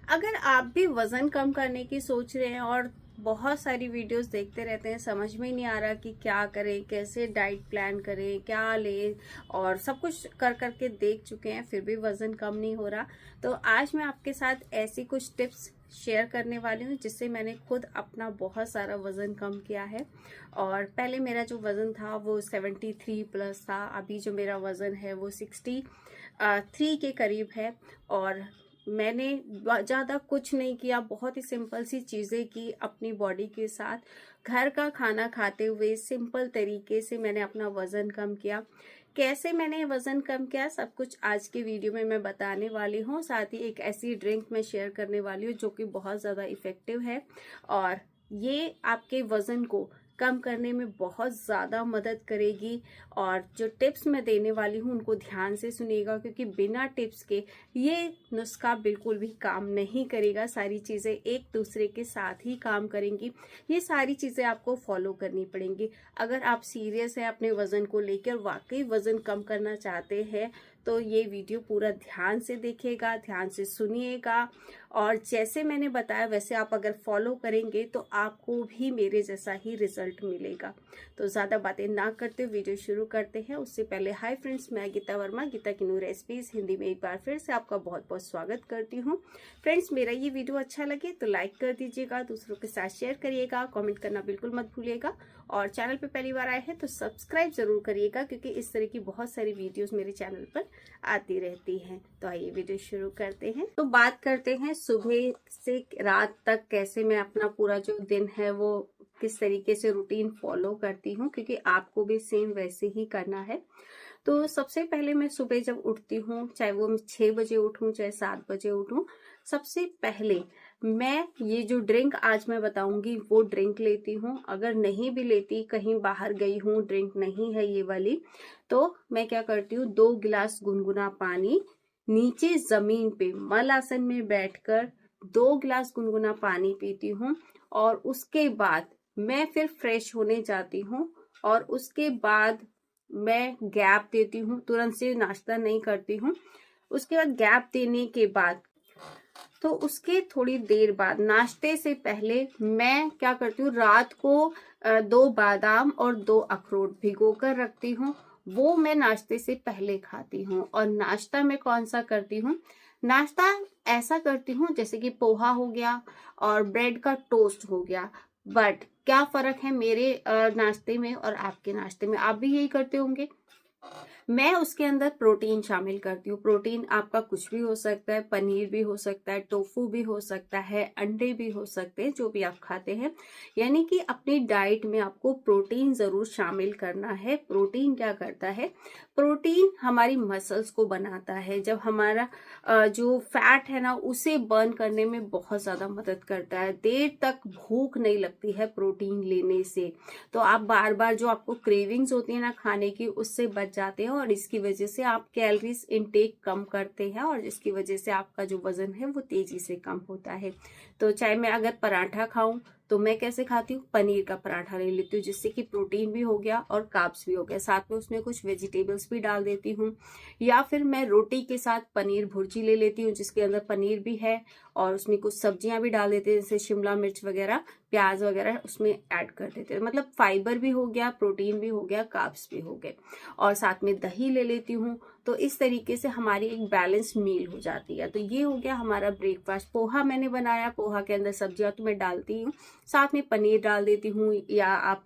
अगर आप भी वजन कम करने की सोच रहे हैं और बहुत सारी वीडियोस देखते रहते हैं, समझ में ही नहीं आ रहा कि क्या करें, कैसे डाइट प्लान करें, क्या लें, और सब कुछ कर करके देख चुके हैं फिर भी वजन कम नहीं हो रहा, तो आज मैं आपके साथ ऐसी कुछ टिप्स शेयर करने वाली हूँ जिससे मैंने खुद अपना बहुत सारा वजन कम किया है। और पहले मेरा जो वजन था वो 73 प्लस था, अभी जो मेरा वजन है वो 63 के करीब है। और मैंने ज़्यादा कुछ नहीं किया, बहुत ही सिंपल सी चीज़ें की अपनी बॉडी के साथ। घर का खाना खाते हुए सिंपल तरीके से मैंने अपना वज़न कम किया। कैसे मैंने वज़न कम किया सब कुछ आज के वीडियो में मैं बताने वाली हूँ। साथ ही एक ऐसी ड्रिंक मैं शेयर करने वाली हूँ जो कि बहुत ज़्यादा इफ़ेक्टिव है और ये आपके वज़न को कम करने में बहुत ज़्यादा मदद करेगी। और जो टिप्स मैं देने वाली हूँ उनको ध्यान से सुनिएगा, क्योंकि बिना टिप्स के ये नुस्खा बिल्कुल भी काम नहीं करेगा। सारी चीज़ें एक दूसरे के साथ ही काम करेंगी, ये सारी चीज़ें आपको फॉलो करनी पड़ेंगी। अगर आप सीरियस हैं अपने वज़न को लेकर, वाकई वज़न कम करना चाहते हैं, तो ये वीडियो पूरा ध्यान से देखिएगा, ध्यान से सुनिएगा। और जैसे मैंने बताया वैसे आप अगर फॉलो करेंगे तो आपको भी मेरे जैसा ही रिजल्ट मिलेगा। तो ज़्यादा बातें ना करते वीडियो शुरू करते हैं। उससे पहले हाय फ्रेंड्स, मैं गीता वर्मा, गीता की न्यू रेसिपीज हिंदी में एक बार फिर से आपका बहुत बहुत स्वागत करती हूँ। फ्रेंड्स, मेरा ये वीडियो अच्छा लगे तो लाइक कर दीजिएगा, दूसरों के साथ शेयर करिएगा, कमेंट करना बिल्कुल मत भूलिएगा। और चैनल पे पहली बार आए हैं तो सब्सक्राइब जरूर करिएगा, क्योंकि इस तरह की बहुत सारी वीडियोस मेरे चैनल पर आती रहती हैं। तो आइए वीडियो शुरू करते हैं। तो बात करते हैं सुबह से रात तक कैसे मैं अपना पूरा जो दिन है वो किस तरीके से रूटीन फॉलो करती हूँ, क्योंकि आपको भी सेम वैसे ही करना है। तो सबसे पहले मैं सुबह जब उठती हूँ, चाहे वो मैं 6 बजे उठूँ चाहे 7 बजे उठूँ, सबसे पहले मैं ये जो ड्रिंक आज मैं बताऊंगी वो ड्रिंक लेती हूँ। अगर नहीं भी लेती, कहीं बाहर गई हूँ, ड्रिंक नहीं है ये वाली, तो मैं क्या करती हूँ, 2 गिलास गुनगुना पानी नीचे जमीन पे मल आसन में बैठकर 2 गिलास गुनगुना पानी पीती हूँ। और उसके बाद मैं फिर फ्रेश होने जाती हूँ और उसके बाद मैं गैप देती हूँ, तुरंत से नाश्ता नहीं करती हूँ। उसके बाद गैप देने के बाद, तो उसके थोड़ी देर बाद नाश्ते से पहले मैं क्या करती हूँ, रात को 2 बादाम और 2 अखरोट भिगो कर रखती हूँ, वो मैं नाश्ते से पहले खाती हूँ। और नाश्ता मैं कौन सा करती हूँ, नाश्ता ऐसा करती हूँ जैसे कि पोहा हो गया और ब्रेड का टोस्ट हो गया। बट क्या फर्क है मेरे नाश्ते में और आपके नाश्ते में, आप भी यही करते होंगे। मैं उसके अंदर प्रोटीन शामिल करती हूँ। प्रोटीन आपका कुछ भी हो सकता है, पनीर भी हो सकता है, टोफू भी हो सकता है, अंडे भी हो सकते हैं, जो भी आप खाते हैं। यानी कि अपनी डाइट में आपको प्रोटीन जरूर शामिल करना है। प्रोटीन क्या करता है, प्रोटीन हमारी मसल्स को बनाता है। जब हमारा जो फैट है ना, उसे बर्न करने में बहुत ज्यादा मदद करता है। देर तक भूख नहीं लगती है प्रोटीन लेने से, तो आप बार बार जो आपको क्रेविंग्स होती है ना खाने की, उससे बच जाते हैं। और इसकी वजह से आप कैलोरीज इनटेक कम करते हैं और जिसकी वजह से आपका जो वजन है वो तेजी से कम होता है। तो चाहे मैं अगर पराठा खाऊं तो मैं कैसे खाती हूँ, पनीर का पराठा ले लेती हूँ, जिससे कि प्रोटीन भी हो गया और कार्ब्स भी हो गया, साथ में उसमें कुछ वेजिटेबल्स भी डाल देती हूँ। या फिर मैं रोटी के साथ पनीर भुर्जी ले लेती हूँ, जिसके अंदर पनीर भी है और उसमें कुछ सब्जियां भी डाल देते हैं, जैसे शिमला मिर्च वगैरह, प्याज वगैरह उसमें ऐड कर देते हैं। मतलब फाइबर भी हो गया, प्रोटीन भी हो गया, कार्ब्स भी हो गए। और साथ में दही ले लेती हूँ। तो इस तरीके से हमारी एक बैलेंस मील हो जाती है। तो ये हो गया हमारा ब्रेकफास्ट। पोहा मैंने बनाया, पोहा के अंदर सब्जियां तो मैं डालती हूँ, साथ में पनीर डाल देती हूँ, या आप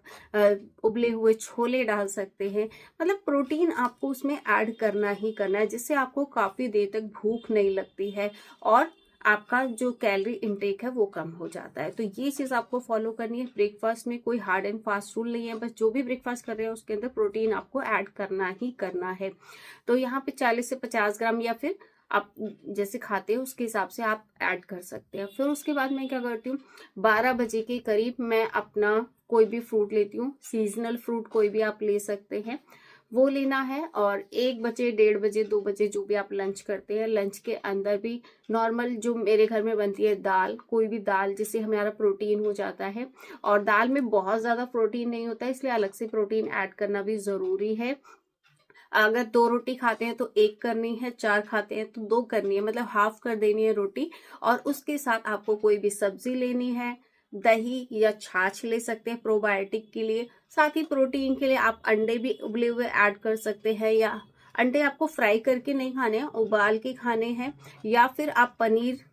उबले हुए छोले डाल सकते हैं। मतलब प्रोटीन आपको उसमें ऐड करना ही करना है, जिससे आपको काफी देर तक भूख नहीं लगती है और आपका जो कैलोरी इनटेक है वो कम हो जाता है। तो ये चीज आपको फॉलो करनी है। ब्रेकफास्ट में कोई हार्ड एंड फास्ट रूल नहीं है, बस जो भी ब्रेकफास्ट कर रहे हैं उसके अंदर प्रोटीन आपको ऐड करना ही करना है। तो यहाँ पे 40 से 50 ग्राम, या फिर आप जैसे खाते हो उसके हिसाब से आप ऐड कर सकते हैं। फिर उसके बाद मैं क्या करती हूँ, 12 बजे के करीब मैं अपना कोई भी फ्रूट लेती हूँ। सीजनल फ्रूट कोई भी आप ले सकते हैं, वो लेना है। और 1 बजे, 1:30 बजे, 2 बजे जो भी आप लंच करते हैं, लंच के अंदर भी नॉर्मल जो मेरे घर में बनती है दाल, कोई भी दाल जिससे हमारा प्रोटीन हो जाता है। और दाल में बहुत ज्यादा प्रोटीन नहीं होता है, इसलिए अलग से प्रोटीन ऐड करना भी जरूरी है। अगर 2 रोटी खाते हैं तो 1 करनी है, 4 खाते हैं तो 2 करनी है, मतलब हाफ कर देनी है रोटी। और उसके साथ आपको कोई भी सब्जी लेनी है, दही या छाछ ले सकते हैं प्रोबायोटिक के लिए। साथ ही प्रोटीन के लिए आप अंडे भी उबले हुए ऐड कर सकते हैं, या अंडे आपको फ्राई करके नहीं खाने हैं, उबाल के खाने हैं, या फिर आप पनीर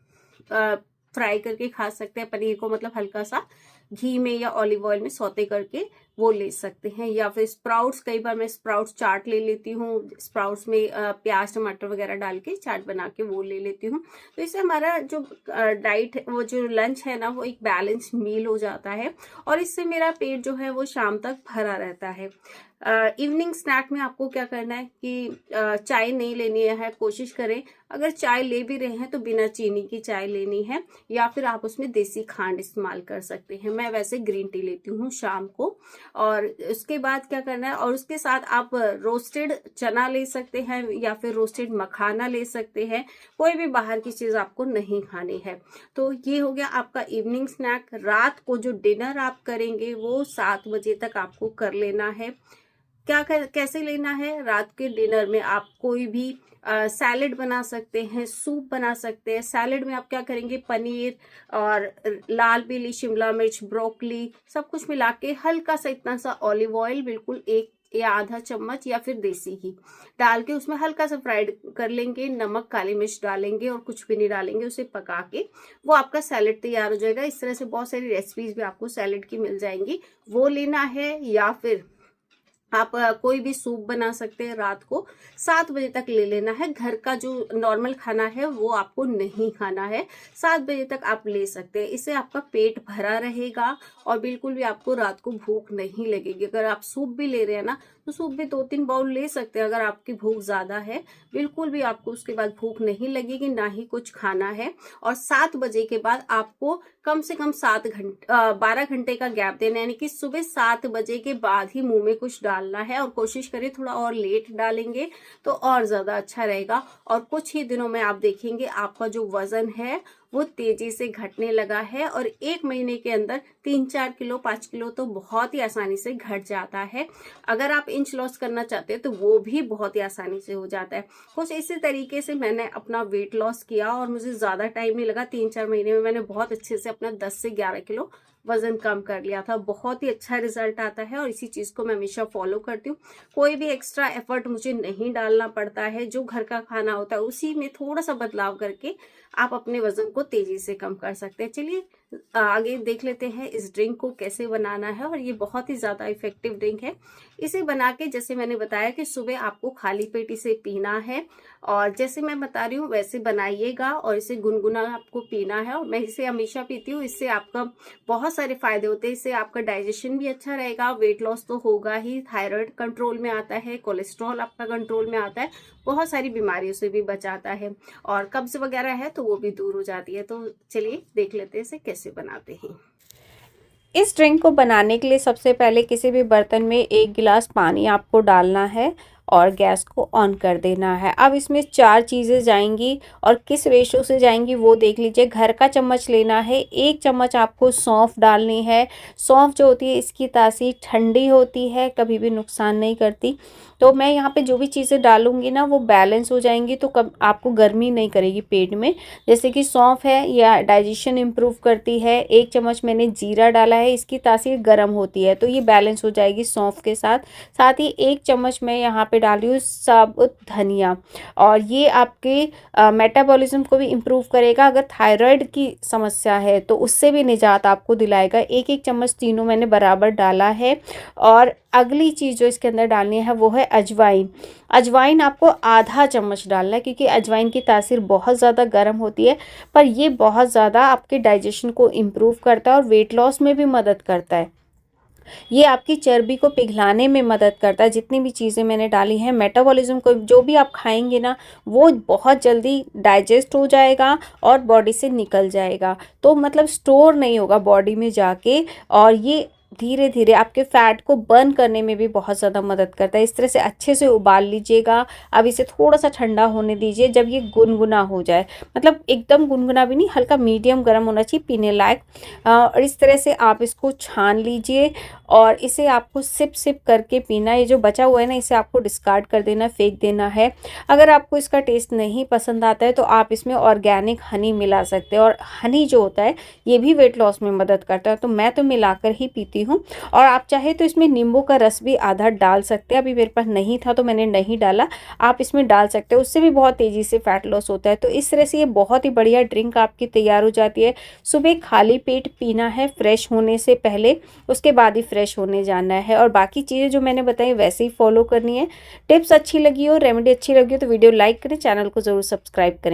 फ्राई करके खा सकते हैं। पनीर को मतलब हल्का सा घी में या ऑलिव ऑयल में सौते करके वो ले सकते हैं। या फिर स्प्राउट्स, कई बार मैं स्प्राउट्स चाट ले लेती हूँ, स्प्राउट्स में प्याज टमाटर वगैरह डाल के चाट बना के वो ले लेती हूँ। तो इससे हमारा जो डाइट, वो जो लंच है ना, वो एक बैलेंस मील हो जाता है और इससे मेरा पेट जो है वो शाम तक भरा रहता है। इवनिंग स्नैक में आपको क्या करना है कि चाय नहीं लेनी है, कोशिश करें अगर चाय ले भी रहे हैं तो बिना चीनी की चाय लेनी है, या फिर आप उसमें देसी खांड इस्तेमाल कर सकते हैं। मैं वैसे ग्रीन टी लेती हूँ शाम को। और उसके बाद क्या करना है, और उसके साथ आप रोस्टेड चना ले सकते हैं या फिर रोस्टेड मखाना ले सकते हैं। कोई भी बाहर की चीज आपको नहीं खानी है। तो ये हो गया आपका इवनिंग स्नैक। रात को जो डिनर आप करेंगे वो 7 बजे तक आपको कर लेना है। कैसे लेना है, रात के डिनर में आप कोई भी सैलेड बना सकते हैं, सूप बना सकते हैं। सैलेड में आप क्या करेंगे, पनीर और लाल पीली शिमला मिर्च, ब्रोकली, सब कुछ मिला के हल्का सा इतना सा ऑलिव ऑयल, बिल्कुल 1 या आधा चम्मच या फिर देसी घी डाल के उसमें हल्का सा फ्राइड कर लेंगे। नमक काली मिर्च डालेंगे और कुछ भी नहीं डालेंगे, उसे पका के वो आपका सैलेड तैयार हो जाएगा। इस तरह से बहुत सारी रेसिपीज भी आपको सैलेड की मिल जाएंगी, वो लेना है। या फिर आप कोई भी सूप बना सकते हैं। रात को 7 बजे तक ले लेना है। घर का जो नॉर्मल खाना है वो आपको नहीं खाना है, 7 बजे तक आप ले सकते हैं। इससे आपका पेट भरा रहेगा और बिल्कुल भी आपको रात को भूख नहीं लगेगी। अगर आप सूप भी ले रहे हैं ना, तो सूप भी 2-3 बाउल ले सकते हैं अगर आपकी भूख ज्यादा है। बिल्कुल भी आपको उसके बाद भूख नहीं लगेगी, ना ही कुछ खाना है। और 7 बजे के बाद आपको कम से कम 12 घंटे का गैप देना है, यानी कि सुबह 7 बजे के बाद ही मुंह में कुछ डालना है। और कोशिश करें थोड़ा और लेट डालेंगे तो और ज्यादा अच्छा रहेगा। और कुछ ही दिनों में आप देखेंगे आपका जो वजन है वो तेजी से घटने लगा है, और 1 महीने के अंदर 3-4 किलो 5 किलो तो बहुत ही आसानी से घट जाता है। अगर आप इंच लॉस करना चाहते हैं तो वो भी बहुत ही आसानी से हो जाता है। कुछ इसी तरीके से मैंने अपना वेट लॉस किया और मुझे ज्यादा टाइम नहीं लगा, 3-4 महीने में मैंने बहुत अच्छे से अपना 10 से 11 किलो वजन कम कर लिया था। बहुत ही अच्छा रिजल्ट आता है और इसी चीज को मैं हमेशा फॉलो करती हूँ। कोई भी एक्स्ट्रा एफर्ट मुझे नहीं डालना पड़ता है, जो घर का खाना होता है उसी में थोड़ा सा बदलाव करके आप अपने वजन को तेजी से कम कर सकते हैं। चलिए आगे देख लेते हैं इस ड्रिंक को कैसे बनाना है। और ये बहुत ही ज्यादा इफेक्टिव ड्रिंक है। इसे बना के, जैसे मैंने बताया कि सुबह आपको खाली पेट इसे पीना है, और जैसे मैं बता रही हूँ वैसे बनाइएगा और इसे गुनगुना आपको पीना है। और मैं इसे हमेशा पीती हूँ। इससे आपका बहुत सारे फायदे होते हैं। इससे आपका डाइजेशन भी अच्छा रहेगा, वेट लॉस तो होगा ही, थायराइड कंट्रोल में आता है, कोलेस्ट्रॉल आपका कंट्रोल में आता है, बहुत सारी बीमारियों से भी बचाता है, और कब्ज वगैरह है तो वो भी दूर हो जाती है। तो चलिए देख लेते हैं इसे कैसे बनाते हैं। इस ड्रिंक को बनाने के लिए सबसे पहले किसी भी बर्तन में 1 गिलास पानी आपको डालना है और गैस को ऑन कर देना है। अब इसमें 4 चीज़ें जाएंगी और किस रेशो से जाएंगी वो देख लीजिए। घर का चम्मच लेना है, 1 चम्मच आपको सौंफ डालनी है। सौंफ जो होती है इसकी तासीर ठंडी होती है, कभी भी नुकसान नहीं करती। तो मैं यहाँ पे जो भी चीज़ें डालूंगी ना वो बैलेंस हो जाएंगी, तो कब आपको गर्मी नहीं करेगी पेट में। जैसे कि सौंफ है, या डाइजेशन इम्प्रूव करती है। 1 चम्मच मैंने जीरा डाला है, इसकी तासीर गर्म होती है, तो ये बैलेंस हो जाएगी सौंफ के साथ। साथ ही 1 चम्मच मैं यहाँ पे डाल रही हूँ साबुत धनिया, और ये आपके मेटाबॉलिज्म को भी इम्प्रूव करेगा। अगर थायराइड की समस्या है तो उससे भी निजात आपको दिलाएगा। 1-1 चम्मच तीनों मैंने बराबर डाला है। और अगली चीज़ जो इसके अंदर डालनी है वो है अजवाइन। अजवाइन आपको आधा चम्मच डालना है, क्योंकि अजवाइन की तासीर बहुत ज़्यादा गर्म होती है, पर ये बहुत ज़्यादा आपके डाइजेशन को इम्प्रूव करता है और वेट लॉस में भी मदद करता है। ये आपकी चर्बी को पिघलाने में मदद करता है। जितनी भी चीज़ें मैंने डाली हैं, मेटाबॉलिज्म को, जो भी आप खाएंगे ना वो बहुत जल्दी डाइजेस्ट हो जाएगा और बॉडी से निकल जाएगा, तो मतलब स्टोर नहीं होगा बॉडी में जाके, और ये धीरे धीरे आपके फैट को बर्न करने में भी बहुत ज़्यादा मदद करता है। इस तरह से अच्छे से उबाल लीजिएगा। अब इसे थोड़ा सा ठंडा होने दीजिए। जब ये गुनगुना हो जाए, मतलब एकदम गुनगुना भी नहीं, हल्का मीडियम गर्म होना चाहिए पीने लायक, और इस तरह से आप इसको छान लीजिए। और इसे आपको सिप सिप करके पीना है। ये जो बचा हुआ है ना, इसे आपको डिस्कार्ड कर देना, फेंक देना है। अगर आपको इसका टेस्ट नहीं पसंद आता है तो आप इसमें ऑर्गेनिक हनी मिला सकते हैं, और हनी जो होता है ये भी वेट लॉस में मदद करता है। तो मैं तो मिलाकर ही पीती हूँ। और आप चाहे तो इसमें नींबू का रस भी आधा डाल सकते हैं। अभी मेरे पास नहीं था तो मैंने नहीं डाला, आप इसमें डाल सकते हो, उससे भी बहुत तेज़ी से फैट लॉस होता है। तो इस तरह से ये बहुत ही बढ़िया ड्रिंक आपकी तैयार हो जाती है। सुबह खाली पेट पीना है फ्रेश होने से पहले, उसके बाद ही फ्रेश होने जाना है। और बाकी चीज़ें जो मैंने बताई वैसे ही फॉलो करनी है। टिप्स अच्छी लगी हो, रेमेडी अच्छी लगी हो तो वीडियो लाइक करें, चैनल को ज़रूर सब्सक्राइब करें।